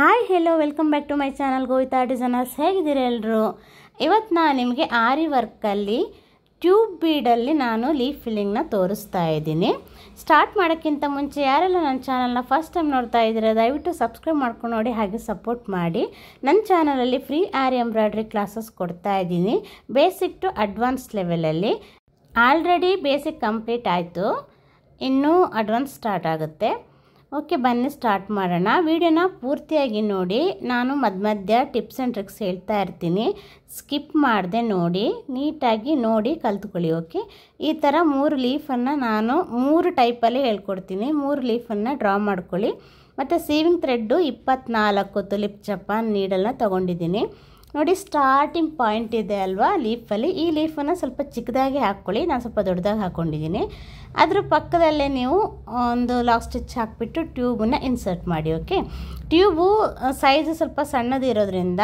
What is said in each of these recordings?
Hi hello welcome back to my channel Govita designers. ಹೇಗಿದ್ದೀರಾ ಎಲ್ಲರೂ? ಇವತ್ತು ನಾನು ನಿಮಗೆ ಆರಿ ವರ್ಕಲ್ಲಿ ಟ್ಯೂಬ್ ಬೀಡಲ್ಲಿ ನಾನು ಲೀಫ್ ಫಿಲ್ಲಿಂಗ್ನ ತೋರಿಸ್ತಾ ಇದ್ದೀನಿ. ಸ್ಟಾರ್ಟ್ ಮಾಡೋಕ್ಕಿಂತ ಮುಂಚೆ ಯಾರೆಲ್ಲ ನನ್ನ ಚಾನಲ್ನ ಫಸ್ಟ್ ಟೈಮ್ ನೋಡ್ತಾ ಇದ್ದೀರಾ ದಯವಿಟ್ಟು ಸಬ್ಸ್ಕ್ರೈಬ್ ಮಾಡ್ಕೊಂಡು ನೋಡಿ, ಹಾಗೆ ಸಪೋರ್ಟ್ ಮಾಡಿ. ನನ್ನ ಚಾನಲಲ್ಲಿ ಫ್ರೀ ಆರಿ ಎಂಬ್ರಾಯ್ಡ್ರಿ ಕ್ಲಾಸಸ್ ಕೊಡ್ತಾ ಇದ್ದೀನಿ, ಬೇಸಿಕ್ ಟು ಅಡ್ವಾನ್ಸ್ ಲೆವೆಲಲ್ಲಿ. ಆಲ್ರೆಡಿ ಬೇಸಿಕ್ ಕಂಪ್ಲೀಟ್ ಆಯಿತು, ಇನ್ನೂ ಅಡ್ವಾನ್ಸ್ ಸ್ಟಾರ್ಟ್ ಆಗುತ್ತೆ. ಓಕೆ, ಬನ್ನಿ ಸ್ಟಾರ್ಟ್ ಮಾಡೋಣ. ವಿಡಿಯೋನ ಪೂರ್ತಿಯಾಗಿ ನೋಡಿ. ನಾನು ಮಧ್ಯ ಟಿಪ್ಸ್ ಆ್ಯಂಡ್ ಟ್ರಿಕ್ಸ್ ಹೇಳ್ತಾ ಇರ್ತೀನಿ, ಸ್ಕಿಪ್ ಮಾಡದೆ ನೋಡಿ, ನೀಟಾಗಿ ನೋಡಿ ಕಲ್ತ್ಕೊಳ್ಳಿ. ಓಕೆ, ಈ ಥರ 3 ಲೀಫನ್ನು ನಾನು 3 ಟೈಪಲ್ಲಿ ಹೇಳ್ಕೊಡ್ತೀನಿ. 3 ಲೀಫನ್ನು ಡ್ರಾ ಮಾಡ್ಕೊಳ್ಳಿ. ಮತ್ತು ಸೀವಿಂಗ್ ಥ್ರೆಡ್ಡು 24 ತುಲಿಪ್ ಜಪಾನ್ ನೀಡಲ್ನ ತೊಗೊಂಡಿದ್ದೀನಿ. ನೋಡಿ, ಸ್ಟಾರ್ಟಿಂಗ್ ಪಾಯಿಂಟ್ ಇದೆ ಅಲ್ವಾ ಲೀಫಲ್ಲಿ, ಈ ಲೀಫನ್ನು ಸ್ವಲ್ಪ ಚಿಕ್ಕದಾಗಿ ಹಾಕ್ಕೊಳ್ಳಿ. ನಾನು ಸ್ವಲ್ಪ ದೊಡ್ಡದಾಗಿ ಹಾಕ್ಕೊಂಡಿದ್ದೀನಿ. ಅದ್ರ ಪಕ್ಕದಲ್ಲೇ ನೀವು ಒಂದು ಲಾಕ್ ಸ್ಟಿಚ್ ಹಾಕಿಬಿಟ್ಟು ಟ್ಯೂಬನ್ನು ಇನ್ಸರ್ಟ್ ಮಾಡಿ. ಓಕೆ, ಟ್ಯೂಬು ಸೈಜು ಸ್ವಲ್ಪ ಸಣ್ಣದಿರೋದ್ರಿಂದ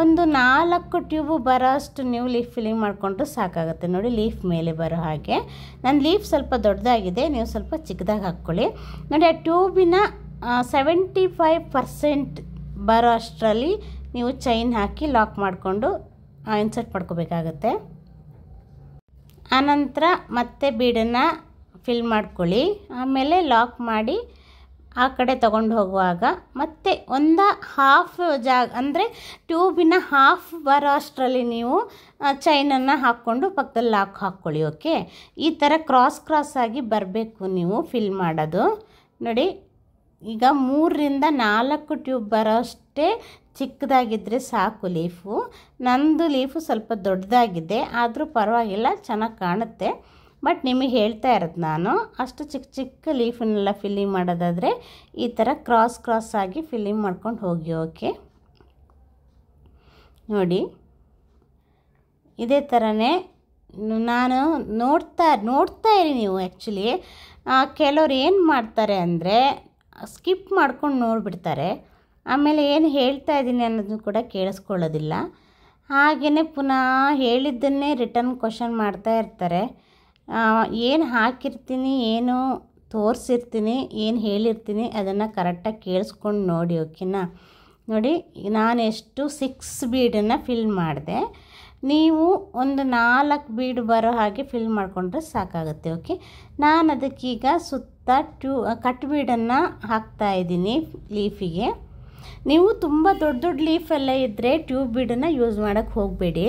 ಒಂದು 4 ಟ್ಯೂಬು ಬರೋ ಅಷ್ಟು ನೀವು ಲೀಫ್ ಫಿಲ್ಲಿಂಗ್ ಮಾಡಿಕೊಂಡ್ರೆ ಸಾಕಾಗುತ್ತೆ. ನೋಡಿ, ಲೀಫ್ ಮೇಲೆ ಬರೋ ಹಾಗೆ. ನನ್ನ ಲೀಫ್ ಸ್ವಲ್ಪ ದೊಡ್ಡದಾಗಿದೆ, ನೀವು ಸ್ವಲ್ಪ ಚಿಕ್ಕದಾಗಿ ಹಾಕ್ಕೊಳ್ಳಿ. ನೋಡಿ, ಆ ಟ್ಯೂಬಿನ 75% ಬರೋ ಅಷ್ಟರಲ್ಲಿ ನೀವು ಚೈನ್ ಹಾಕಿ ಲಾಕ್ ಮಾಡಿಕೊಂಡು ಇನ್ಸರ್ಟ್ ಮಾಡ್ಕೋಬೇಕಾಗತ್ತೆ. ಆನಂತರ ಮತ್ತೆ ಬೀಡನ್ನು ಫಿಲ್ ಮಾಡ್ಕೊಳ್ಳಿ. ಆಮೇಲೆ ಲಾಕ್ ಮಾಡಿ ಆ ಕಡೆ ತೊಗೊಂಡು ಹೋಗುವಾಗ ಮತ್ತೆ ಹಾಫ್ ಜಾಗ ಅಂದರೆ ಟ್ಯೂಬಿನ ಹಾಫ್ ಬರೋ ಅಷ್ಟರಲ್ಲಿ ನೀವು ಚೈನನ್ನು ಹಾಕ್ಕೊಂಡು ಪಕ್ಕದಲ್ಲಿ ಲಾಕ್ ಹಾಕ್ಕೊಳ್ಳಿ. ಓಕೆ, ಈ ಥರ ಕ್ರಾಸ್ ಆಗಿ ಬರಬೇಕು ನೀವು ಫಿಲ್ ಮಾಡೋದು. ನೋಡಿ, ಈಗ 3ರಿಂದ 4 ಟ್ಯೂಬ್ ಬರೋ ಅಷ್ಟೇ ಚಿಕ್ಕದಾಗಿದ್ದರೆ ಸಾಕು ಲೀಫು. ನಂದು ಲೀಫು ಸ್ವಲ್ಪ ದೊಡ್ಡದಾಗಿದೆ, ಆದರೂ ಪರವಾಗಿಲ್ಲ, ಚೆನ್ನಾಗಿ ಕಾಣುತ್ತೆ. ಬಟ್ ನಿಮಗೆ ಹೇಳ್ತಾ ಇರೋದು ನಾನು, ಅಷ್ಟು ಚಿಕ್ಕ ಲೀಫನ್ನೆಲ್ಲ ಫಿಲ್ಲಿಂಗ್ ಮಾಡೋದಾದರೆ ಈ ಥರ ಕ್ರಾಸ್ ಆಗಿ ಫಿಲ್ಲಿಂಗ್ ಮಾಡ್ಕೊಂಡು ಹೋಗಿ. ಓಕೆ, ನೋಡಿ ಇದೇ ಥರನೇ ನಾನು ನೋಡ್ತಾ ಇರಿ ನೀವು. ಆ್ಯಕ್ಚುಲಿ ಕೆಲವ್ರು ಏನು ಮಾಡ್ತಾರೆ ಅಂದರೆ ಸ್ಕಿಪ್ ಮಾಡ್ಕೊಂಡು ನೋಡಿಬಿಡ್ತಾರೆ, ಆಮೇಲೆ ಏನು ಹೇಳ್ತಾ ಇದ್ದೀನಿ ಅನ್ನೋದನ್ನು ಕೂಡ ಕೇಳಿಸ್ಕೊಳ್ಳೋದಿಲ್ಲ. ಹಾಗೆಯೇ ಪುನಃ ಹೇಳಿದ್ದನ್ನೇ ರಿಟರ್ನ್ ಕ್ವಶನ್ ಮಾಡ್ತಾ ಇರ್ತಾರೆ. ಏನು ಹಾಕಿರ್ತೀನಿ, ಏನು ತೋರಿಸಿರ್ತೀನಿ, ಏನು ಹೇಳಿರ್ತೀನಿ ಅದನ್ನು ಕರೆಕ್ಟಾಗಿ ಕೇಳಿಸ್ಕೊಂಡು ನೋಡಿ. ಓಕೆನಾ? ನೋಡಿ, ನಾನು ಎಷ್ಟು 6 ಬೀಡನ್ನು ಫಿಲ್ ಮಾಡಿದೆ, ನೀವು ಒಂದು 4 ಬೀಡ್ ಬರೋ ಹಾಗೆ ಫಿಲ್ ಮಾಡಿಕೊಂಡ್ರೆ ಸಾಕಾಗುತ್ತೆ. ಓಕೆ, ನಾನು ಅದಕ್ಕೀಗ ಸುತ್ತ ಕಟ್ ಬೀಡನ್ನು ಹಾಕ್ತಾಯಿದ್ದೀನಿ ಲೀಫಿಗೆ. ನೀವು ತುಂಬ ದೊಡ್ಡ ಲೀಫೆಲ್ಲ ಇದ್ದರೆ ಟ್ಯೂಬ್ ಬೀಡನ್ನು ಯೂಸ್ ಮಾಡೋಕ್ಕೆ ಹೋಗಬೇಡಿ.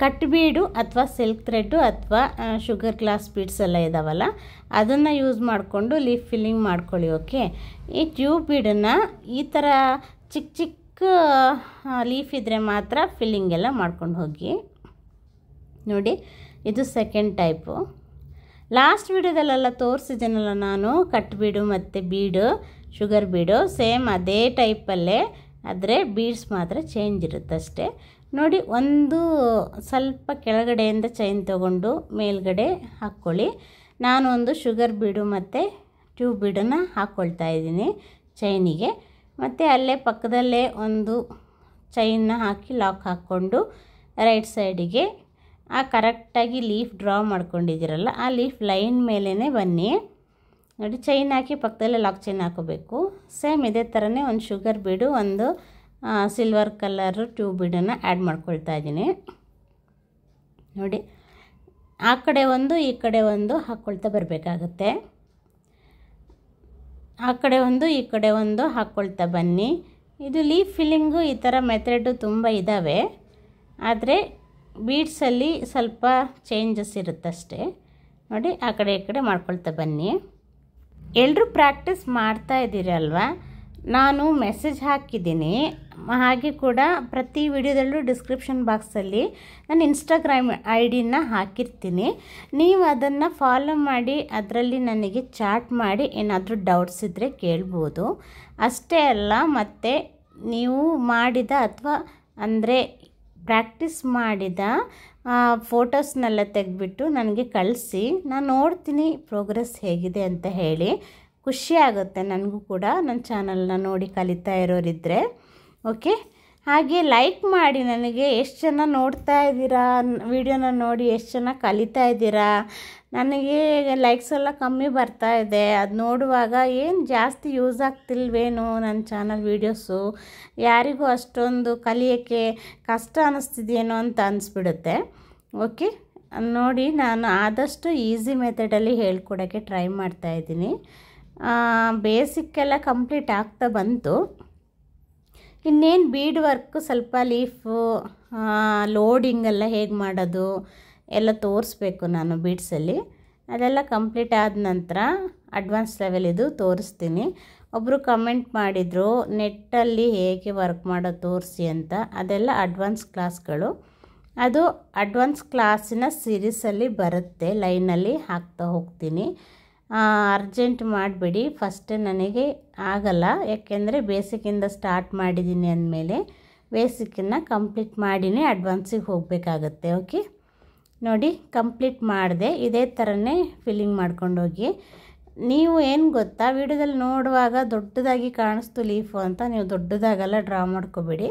ಕಟ್ ಬೀಡು ಅಥವಾ ಸಿಲ್ಕ್ ಥ್ರೆಡ್ಡು ಅಥವಾ ಶುಗರ್ ಗ್ಲಾಸ್ ಬೀಡ್ಸ್ ಎಲ್ಲ ಇದ್ದಾವಲ್ಲ, ಅದನ್ನು ಯೂಸ್ ಮಾಡಿಕೊಂಡು ಲೀಫ್ ಫಿಲ್ಲಿಂಗ್ ಮಾಡ್ಕೊಳ್ಳಿ. ಓಕೆ, ಈ ಟ್ಯೂಬ್ ಬೀಡನ್ನು ಈ ಥರ ಚಿಕ್ಕ ಲೀಫ್ ಇದ್ದರೆ ಮಾತ್ರ ಫಿಲ್ಲಿಂಗ್ ಎಲ್ಲ ಮಾಡ್ಕೊಂಡು ಹೋಗಿ. ನೋಡಿ, ಇದು ಸೆಕೆಂಡ್ ಟೈಪು. ಲಾಸ್ಟ್ ವೀಡಿಯೋದಲ್ಲೆಲ್ಲ ತೋರಿಸಿದ್ದೀನಲ್ಲ ನಾನು, ಕಟ್ ಬೀಡು ಮತ್ತು ಬೀಡು ಶುಗರ್ ಬೀಡು ಸೇಮ್ ಅದೇ ಟೈಪಲ್ಲೇ, ಆದರೆ ಬೀಡ್ಸ್ ಮಾತ್ರ ಚೇಂಜ್ ಇರುತ್ತೆ ಅಷ್ಟೇ. ನೋಡಿ, ಒಂದು ಸ್ವಲ್ಪ ಕೆಳಗಡೆಯಿಂದ ಚೈನ್ ತೊಗೊಂಡು ಮೇಲ್ಗಡೆ ಹಾಕ್ಕೊಳ್ಳಿ. ನಾನು ಒಂದು ಶುಗರ್ ಬೀಡು ಮತ್ತು ಟ್ಯೂಬ್ ಬೀಡನ್ನು ಹಾಕ್ಕೊಳ್ತಾ ಇದ್ದೀನಿ ಚೈನಿಗೆ. ಮತ್ತು ಅಲ್ಲೇ ಪಕ್ಕದಲ್ಲೇ ಒಂದು ಚೈನ್ನ ಹಾಕಿ ಲಾಕ್ ಹಾಕ್ಕೊಂಡು ರೈಟ್ ಸೈಡಿಗೆ ಕರೆಕ್ಟಾಗಿ ಲೀಫ್ ಡ್ರಾ ಮಾಡ್ಕೊಂಡಿದ್ದೀರಲ್ಲ ಆ ಲೀಫ್ ಲೈನ್ ಮೇಲೇ ಬನ್ನಿ. ನೋಡಿ, ಚೈನ್ ಹಾಕಿ ಪಕ್ಕದಲ್ಲೇ ಲಾಕ್ ಚೈನ್ ಹಾಕೋಬೇಕು. ಸೇಮ್ ಇದೇ ಥರನೇ ಒಂದು ಶುಗರ್ ಬೀಡು, ಒಂದು ಸಿಲ್ವರ್ ಕಲರು ಟ್ಯೂಬ್ ಬೀಡನ್ನು ಆ್ಯಡ್ ಮಾಡ್ಕೊಳ್ತಾ ಇದ್ದೀನಿ. ನೋಡಿ, ಆ ಕಡೆ ಒಂದು ಈ ಕಡೆ ಒಂದು ಹಾಕ್ಕೊಳ್ತಾ ಬರಬೇಕಾಗತ್ತೆ. ಆ ಕಡೆ ಒಂದು ಈ ಕಡೆ ಒಂದು ಹಾಕ್ಕೊಳ್ತಾ ಬನ್ನಿ. ಇದು ಲೀಫ್ ಫಿಲ್ಲಿಂಗು ಈ ಥರ ಮೆಥಡು ತುಂಬ ಇದ್ದಾವೆ, ಆದರೆ ಬೀಡ್ಸಲ್ಲಿ ಸ್ವಲ್ಪ ಚೇಂಜಸ್ ಇರುತ್ತಷ್ಟೇ. ನೋಡಿ, ಆ ಕಡೆ ಈ ಕಡೆ ಮಾಡ್ಕೊಳ್ತಾ ಬನ್ನಿ. ಎಲ್ಲರೂ ಪ್ರಾಕ್ಟೀಸ್ ಮಾಡ್ತಾ ಇದ್ದೀರಲ್ವ? ನಾನು ಮೆಸೇಜ್ ಹಾಕಿದ್ದೀನಿ, ಹಾಗೆ ಕೂಡ ಪ್ರತಿ ವಿಡಿಯೋದಲ್ಲೂ ಡಿಸ್ಕ್ರಿಪ್ಷನ್ ಬಾಕ್ಸಲ್ಲಿ ನಾನು ಇನ್ಸ್ಟಾಗ್ರಾಮ್ ID-ನ ಹಾಕಿರ್ತೀನಿ. ನೀವು ಅದನ್ನು ಫಾಲೋ ಮಾಡಿ ಅದರಲ್ಲಿ ನನಗೆ ಚಾಟ್ ಮಾಡಿ ಏನಾದರೂ ಡೌಟ್ಸ್ ಇದ್ದರೆ ಕೇಳ್ಬೋದು. ಅಷ್ಟೇ ಅಲ್ಲ, ಮತ್ತು ನೀವು ಮಾಡಿದ ಅಥವಾ ಅಂದರೆ ಪ್ರಾಕ್ಟೀಸ್ ಮಾಡಿದ ಫೋಟೋಸ್ನೆಲ್ಲ ತೆಗೆದ್ಬಿಟ್ಟು ನನಗೆ ಕಳಿಸಿ, ನಾನು ನೋಡ್ತೀನಿ ಪ್ರೋಗ್ರೆಸ್ ಹೇಗಿದೆ ಅಂತ ಹೇಳಿ. ಖುಷಿ ಆಗುತ್ತೆ ನನಗೂ ಕೂಡ, ನನ್ನ ಚಾನಲ್ನ ನೋಡಿ ಕಲಿತಾ ಇರೋರಿದ್ದರೆ. ಓಕೆ, ಹಾಗೆ ಲೈಕ್ ಮಾಡಿ. ನನಗೆ ಎಷ್ಟು ಜನ ನೋಡ್ತಾ ಇದ್ದೀರಾ, ವಿಡಿಯೋನ ನೋಡಿ ಎಷ್ಟು ಜನ ಕಲಿತಾ ಇದ್ದೀರಾ. ನನಗೆ ಲೈಕ್ಸ್ ಎಲ್ಲ ಕಮ್ಮಿ ಬರ್ತಾ ಇದೆ. ಅದು ನೋಡುವಾಗ ಏನು ಜಾಸ್ತಿ ಯೂಸ್ ಆಗ್ತಿಲ್ವೇನೋ ನನ್ನ ಚಾನಲ್ ವೀಡಿಯೋಸು, ಯಾರಿಗೂ ಅಷ್ಟೊಂದು ಕಲಿಯೋಕ್ಕೆ ಕಷ್ಟ ಅನ್ನಿಸ್ತಿದೆಯೇನೋ ಅಂತ ಅನಿಸ್ಬಿಡುತ್ತೆ. ಓಕೆ, ನೋಡಿ ನಾನು ಆದಷ್ಟು ಈಸಿ ಮೆಥಡಲ್ಲಿ ಹೇಳ್ಕೊಡೋಕ್ಕೆ ಟ್ರೈ ಮಾಡ್ತಾಯಿದ್ದೀನಿ. ಬೇಸಿಕ್ಕೆಲ್ಲ ಕಂಪ್ಲೀಟ್ ಆಗ್ತಾ ಬಂತು. ಇನ್ನೇನು ಬೀಡ್ ವರ್ಕು, ಸ್ವಲ್ಪ ಲೀಫು ಲೋಡಿಂಗೆಲ್ಲ ಹೇಗೆ ಮಾಡೋದು ಎಲ್ಲ ತೋರಿಸ್ಬೇಕು ನಾನು ಬೀಡ್ಸಲ್ಲಿ. ಅದೆಲ್ಲ ಕಂಪ್ಲೀಟ್ ಆದ ನಂತರ ಅಡ್ವಾನ್ಸ್ ಲೆವೆಲ್ ಇದು ತೋರಿಸ್ತೀನಿ. ಒಬ್ಬರು ಕಮೆಂಟ್ ಮಾಡಿದರು ನೆಟ್ಟಲ್ಲಿ ಹೇಗೆ ವರ್ಕ್ ಮಾಡೋದು ತೋರಿಸಿ ಅಂತ. ಅದೆಲ್ಲ ಅಡ್ವಾನ್ಸ್ ಕ್ಲಾಸ್ಗಳು. ಅದು ಅಡ್ವಾನ್ಸ್ ಕ್ಲಾಸಿನ ಸೀರೀಸಲ್ಲಿ ಬರುತ್ತೆ, ಲೈನಲ್ಲಿ ಹಾಕ್ತಾ ಹೋಗ್ತೀನಿ. ಅರ್ಜೆಂಟ್ ಮಾಡಬೇಡಿ, ಫಸ್ಟೇ ನನಗೆ ಆಗಲ್ಲ, ಯಾಕೆಂದರೆ ಬೇಸಿಕ್ಕಿಂದ ಸ್ಟಾರ್ಟ್ ಮಾಡಿದ್ದೀನಿ ಅಂದಮೇಲೆ ಬೇಸಿಕ್ಕನ್ನು ಕಂಪ್ಲೀಟ್ ಮಾಡಿನೇ ಅಡ್ವಾನ್ಸಿಗೆ ಹೋಗಬೇಕಾಗತ್ತೆ. ಓಕೆ, ನೋಡಿ ಕಂಪ್ಲೀಟ್ ಮಾಡಿದೆ. ಇದೇ ಥರನೇ ಫಿಲ್ಲಿಂಗ್ ಮಾಡ್ಕೊಂಡೋಗಿ. ನೀವು ಏನು ಗೊತ್ತಾ, ವಿಡಿಯೋದಲ್ಲಿ ನೋಡುವಾಗ ದೊಡ್ಡದಾಗಿ ಕಾಣಿಸ್ತು ಲೀಫು ಅಂತ ನೀವು ದೊಡ್ಡದಾಗೆಲ್ಲ ಡ್ರಾ ಮಾಡ್ಕೋಬೇಡಿ.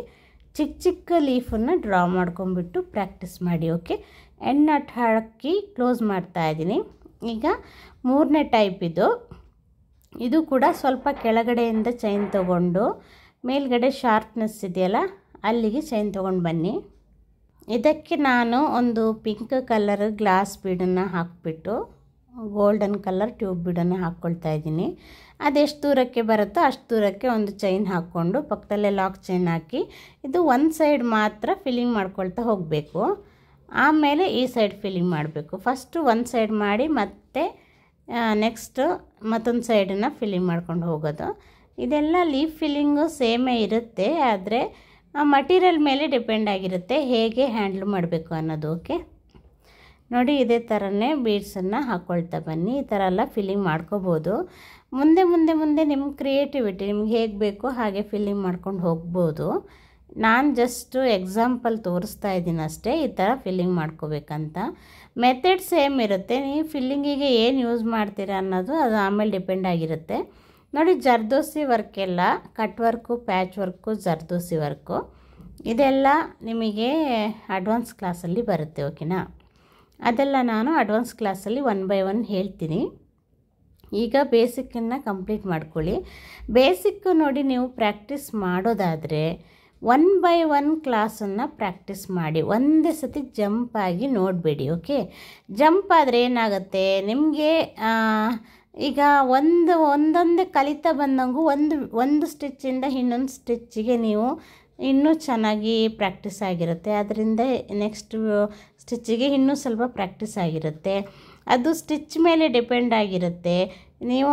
ಚಿಕ್ಕ ಚಿಕ್ಕ ಲೀಫನ್ನು ಡ್ರಾ ಮಾಡ್ಕೊಂಬಿಟ್ಟು ಪ್ರಾಕ್ಟೀಸ್ ಮಾಡಿ. Okay, end not hockey close ಮಾಡ್ತಾಯಿದ್ದೀನಿ. ಈಗ 3ನೇ ಟೈಪ್ ಇದು ಕೂಡ ಸ್ವಲ್ಪ ಕೆಳಗಡೆಯಿಂದ ಚೈನ್ ತೊಗೊಂಡು ಮೇಲ್ಗಡೆ ಶಾರ್ಪ್ನೆಸ್ ಇದೆಯಲ್ಲ ಅಲ್ಲಿಗೆ ಚೈನ್ ತೊಗೊಂಡು ಬನ್ನಿ. ಇದಕ್ಕೆ ನಾನು ಒಂದು ಪಿಂಕ್ ಕಲರ್ ಗ್ಲಾಸ್ ಬೀಡನ್ನು ಹಾಕಿಬಿಟ್ಟು ಗೋಲ್ಡನ್ ಕಲರ್ ಟ್ಯೂಬ್ ಬೀಡನ್ನು ಹಾಕ್ಕೊಳ್ತಾ ಇದ್ದೀನಿ. ಅದೆಷ್ಟು ದೂರಕ್ಕೆ ಬರುತ್ತೋ ಅಷ್ಟು ದೂರಕ್ಕೆ ಒಂದು ಚೈನ್ ಹಾಕ್ಕೊಂಡು ಪಕ್ಕದಲ್ಲೇ ಲಾಕ್ ಚೈನ್ ಹಾಕಿ ಇದು ಒಂದು ಸೈಡ್ ಮಾತ್ರ ಫಿಲ್ಲಿಂಗ್ ಮಾಡ್ಕೊಳ್ತಾ ಹೋಗಬೇಕು. ಆಮೇಲೆ ಈ ಸೈಡ್ ಫಿಲ್ಲಿಂಗ್ ಮಾಡಬೇಕು. ಫಸ್ಟು ಒಂದು ಸೈಡ್ ಮಾಡಿ ಮತ್ತೆ ನೆಕ್ಸ್ಟು ಮತ್ತೊಂದು ಸೈಡನ್ನು ಫಿಲ್ಲಿಂಗ್ ಮಾಡ್ಕೊಂಡು ಹೋಗೋದು. ಇದೆಲ್ಲ ಲೀಫ್ ಫಿಲ್ಲಿಂಗು ಸೇಮೇ ಇರುತ್ತೆ, ಆದರೆ ಮಟೀರಿಯಲ್ ಮೇಲೆ ಡಿಪೆಂಡ್ ಆಗಿರುತ್ತೆ ಹೇಗೆ ಹ್ಯಾಂಡ್ಲ್ ಮಾಡಬೇಕು ಅನ್ನೋದು. ಓಕೆ, ನೋಡಿ ಇದೇ ಥರನೇ ಬೀಡ್ಸನ್ನು ಹಾಕ್ಕೊಳ್ತಾ ಬನ್ನಿ. ಈ ಥರ ಎಲ್ಲ ಫಿಲ್ಲಿಂಗ್ ಮಾಡ್ಕೋಬೋದು. ಮುಂದೆ ಮುಂದೆ ಮುಂದೆ ನಿಮ್ಮ ಕ್ರಿಯೇಟಿವಿಟಿ, ನಿಮ್ಗೆ ಹೇಗೆ ಬೇಕೋ ಹಾಗೆ ಫಿಲ್ಲಿಂಗ್ ಮಾಡ್ಕೊಂಡು ಹೋಗ್ಬೋದು. ನಾನು ಜಸ್ಟು ಎಕ್ಸಾಂಪಲ್ ತೋರಿಸ್ತಾ ಇದ್ದೀನಿ ಅಷ್ಟೇ, ಈ ಥರ ಫಿಲ್ಲಿಂಗ್ ಮಾಡ್ಕೋಬೇಕಂತ. ಮೆಥಡ್ ಸೇಮ್ ಇರುತ್ತೆ, ನೀವು ಫಿಲ್ಲಿಂಗಿಗೆ ಏನು ಯೂಸ್ ಮಾಡ್ತೀರಾ ಅನ್ನೋದು ಅದು ಆಮೇಲೆ ಡಿಪೆಂಡ್ ಆಗಿರುತ್ತೆ. ನೋಡಿ ಜರ್ದೋಸಿ ವರ್ಕೆಲ್ಲ, cut work, patch work, zardozi work ಇದೆಲ್ಲ ನಿಮಗೆ ಅಡ್ವಾನ್ಸ್ ಕ್ಲಾಸಲ್ಲಿ ಬರುತ್ತೆ. ಓಕೆನಾ, ಅದೆಲ್ಲ ನಾನು ಅಡ್ವಾನ್ಸ್ ಕ್ಲಾಸಲ್ಲಿ 1 by 1 ಹೇಳ್ತೀನಿ. ಈಗ ಬೇಸಿಕ್ಕನ್ನು ಕಂಪ್ಲೀಟ್ ಮಾಡ್ಕೊಳ್ಳಿ. ಬೇಸಿಕ್ಕು ನೋಡಿ ನೀವು ಪ್ರಾಕ್ಟೀಸ್ ಮಾಡೋದಾದರೆ 1 by 1 ಕ್ಲಾಸನ್ನು ಪ್ರಾಕ್ಟೀಸ್ ಮಾಡಿ. ಒಂದೇ ಸತಿ ಜಂಪ್ ಆಗಿ ನೋಡಬೇಡಿ. ಓಕೆ, ಜಂಪ್ ಆದರೆ ಏನಾಗುತ್ತೆ ನಿಮಗೆ, ಈಗ ಒಂದೊಂದೇ ಕಲಿತಾ ಬಂದಂಗೂ ಒಂದು ಸ್ಟಿಚ್ಚಿಂದ ಇನ್ನೊಂದು ಸ್ಟಿಚ್ಚಿಗೆ ನೀವು ಇನ್ನೂ ಚೆನ್ನಾಗಿ ಪ್ರಾಕ್ಟೀಸ್ ಆಗಿರುತ್ತೆ. ಅದರಿಂದ ನೆಕ್ಸ್ಟ್ ಸ್ಟಿಚ್ಚಿಗೆ ಇನ್ನೂ ಸ್ವಲ್ಪ ಪ್ರಾಕ್ಟೀಸ್ ಆಗಿರುತ್ತೆ. ಅದು ಸ್ಟಿಚ್ ಮೇಲೆ ಡಿಪೆಂಡ್ ಆಗಿರುತ್ತೆ. ನೀವು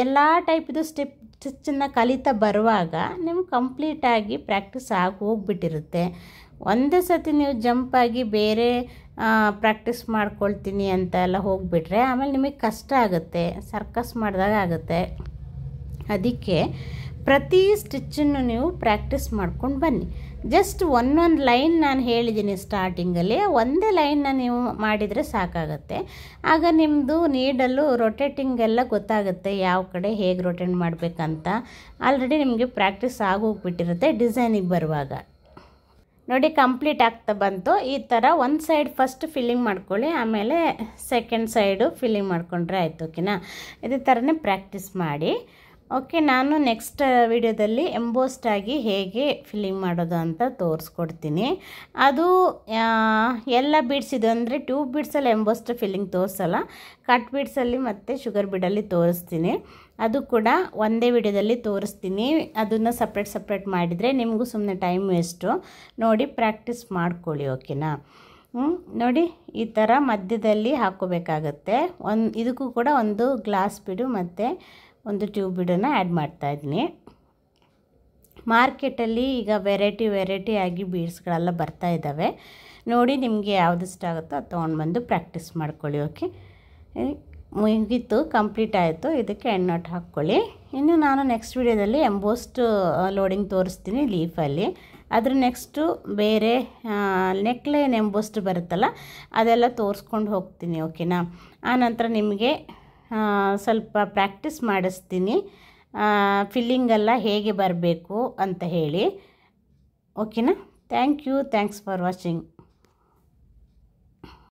ಎಲ್ಲ ಟೈಪಿದು ಸ್ಟಿಚ್ಚನ್ನು ಕಲಿತಾ ಬರುವಾಗ ನಿಮ್ಗೆ ಕಂಪ್ಲೀಟಾಗಿ ಪ್ರಾಕ್ಟೀಸ್ ಆಗಿ ಹೋಗ್ಬಿಟ್ಟಿರುತ್ತೆ. ಒಂದೇ ಸತಿ ನೀವು ಜಂಪಾಗಿ ಬೇರೆ ಪ್ರಾಕ್ಟೀಸ್ ಮಾಡ್ಕೊಳ್ತೀನಿ ಅಂತ ಎಲ್ಲ ಹೋಗಿಬಿಟ್ರೆ ಆಮೇಲೆ ನಿಮಗೆ ಕಷ್ಟ ಆಗುತ್ತೆ, ಸರ್ಕಸ್ ಮಾಡಿದಾಗ ಆಗುತ್ತೆ. ಅದಕ್ಕೆ ಪ್ರತಿ ಸ್ಟಿಚ್ಚನ್ನು ನೀವು ಪ್ರಾಕ್ಟೀಸ್ ಮಾಡ್ಕೊಂಡು ಬನ್ನಿ. ಜಸ್ಟ್ ಒಂದೊಂದು ಲೈನ್ ನಾನು ಹೇಳಿದ್ದೀನಿ ಸ್ಟಾರ್ಟಿಂಗಲ್ಲಿ, ಒಂದೇ ಲೈನ್ನ ನೀವು ಮಾಡಿದರೆ ಸಾಕಾಗುತ್ತೆ. ಆಗ ನಿಮ್ಮದು ನೀಡಲು ರೊಟೇಟಿಂಗ್ ಎಲ್ಲ ಗೊತ್ತಾಗುತ್ತೆ, ಯಾವ ಕಡೆ ಹೇಗೆ ರೊಟೇಟ್ ಮಾಡಬೇಕಂತ. ಆಲ್ರೆಡಿ ನಿಮಗೆ ಪ್ರಾಕ್ಟೀಸ್ ಆಗೋಗ್ಬಿಟ್ಟಿರುತ್ತೆ ಡಿಸೈನಿಗೆ ಬರುವಾಗ. ನೋಡಿ ಕಂಪ್ಲೀಟ್ ಆಗ್ತಾ ಬಂತು. ಈ ಥರ ಒಂದು ಸೈಡ್ ಫಸ್ಟ್ ಫಿಲ್ಲಿಂಗ್ ಮಾಡ್ಕೊಳ್ಳಿ, ಆಮೇಲೆ ಸೆಕೆಂಡ್ ಸೈಡು ಫಿಲ್ಲಿಂಗ್ ಮಾಡ್ಕೊಂಡ್ರೆ ಆಯಿತು. ಓಕೆನಾ, ಇದೇ ಥರನೇ ಪ್ರಾಕ್ಟೀಸ್ ಮಾಡಿ. ಓಕೆ, ನಾನು ನೆಕ್ಸ್ಟ್ ವಿಡಿಯೋದಲ್ಲಿ ಎಂಬೋಸ್ಡ್ ಆಗಿ ಹೇಗೆ ಫಿಲ್ಲಿಂಗ್ ಮಾಡೋದು ಅಂತ ತೋರಿಸ್ಕೊಡ್ತೀನಿ. ಅದು ಎಲ್ಲ ಬೀಡ್ಸ್ ಇದು ಅಂದರೆ ಟ್ಯೂಬ್ ಬೀಡ್ಸಲ್ಲಿ ಎಂಬೋಸ್ಡ್ ಫಿಲ್ಲಿಂಗ್ ತೋರಿಸಲ್ಲ, ಕಟ್ ಬೀಡ್ಸಲ್ಲಿ ಮತ್ತು ಶುಗರ್ ಬೀಡಲ್ಲಿ ತೋರಿಸ್ತೀನಿ. ಅದು ಕೂಡ ಒಂದೇ ವಿಡಿಯೋದಲ್ಲಿ ತೋರಿಸ್ತೀನಿ. ಅದನ್ನು ಸಪ್ರೇಟ್ ಮಾಡಿದರೆ ನಿಮಗೂ ಸುಮ್ಮನೆ ಟೈಮ್ ವೇಸ್ಟು. ನೋಡಿ ಪ್ರಾಕ್ಟೀಸ್ ಮಾಡ್ಕೊಳ್ಳಿ. ಓಕೆನಾ, ನೋಡಿ ಈ ಥರ ಮಧ್ಯದಲ್ಲಿ ಹಾಕ್ಕೋಬೇಕಾಗತ್ತೆ. ಇದಕ್ಕೂ ಕೂಡ ಒಂದು ಗ್ಲಾಸ್ ಬೀಡು ಮತ್ತು ಒಂದು ಟ್ಯೂಬ್ ಬೀಡನ್ನು ಆ್ಯಡ್ ಮಾಡ್ತಾಯಿದ್ದೀನಿ. ಮಾರ್ಕೆಟಲ್ಲಿ ಈಗ ವೆರೈಟಿ ಆಗಿ ಬೀಡ್ಸ್ಗಳೆಲ್ಲ ಬರ್ತಾ ಇದ್ದಾವೆ. ನೋಡಿ ನಿಮಗೆ ಯಾವ್ದು ಇಷ್ಟ ಆಗುತ್ತೋ ಅದು ತೊಗೊಂಡು ಬಂದು ಪ್ರಾಕ್ಟೀಸ್ ಮಾಡ್ಕೊಳ್ಳಿ. ಓಕೆ, ಮುಗಿತು, ಕಂಪ್ಲೀಟ್ ಆಯಿತು. ಇದಕ್ಕೆ ಎಂಡ್ ನಾಟ್ ಹಾಕ್ಕೊಳ್ಳಿ. ಇನ್ನು ನಾನು ನೆಕ್ಸ್ಟ್ ವಿಡಿಯೋದಲ್ಲಿ ಎಂಬೋಸ್ಡ್ ಲೋಡಿಂಗ್ ತೋರಿಸ್ತೀನಿ ಲೀಫಲ್ಲಿ. ಅದ್ರ ನೆಕ್ಸ್ಟು ಬೇರೆ ನೆಕ್ಲೈನ್ ಎಂಬೋಸ್ಡ್ ಬರುತ್ತಲ್ಲ ಅದೆಲ್ಲ ತೋರಿಸ್ಕೊಂಡು ಹೋಗ್ತೀನಿ. ಓಕೆನಾ, ಆನಂತರ ನಿಮಗೆ ಸ್ವಲ್ಪ ಪ್ರಾಕ್ಟೀಸ್ ಮಾಡಿಸ್ತೀನಿ ಫಿಲ್ಲಿಂಗೆಲ್ಲ ಹೇಗೆ ಬರಬೇಕು ಅಂತ ಹೇಳಿ. ಓಕೆನಾ? Thanks for watching.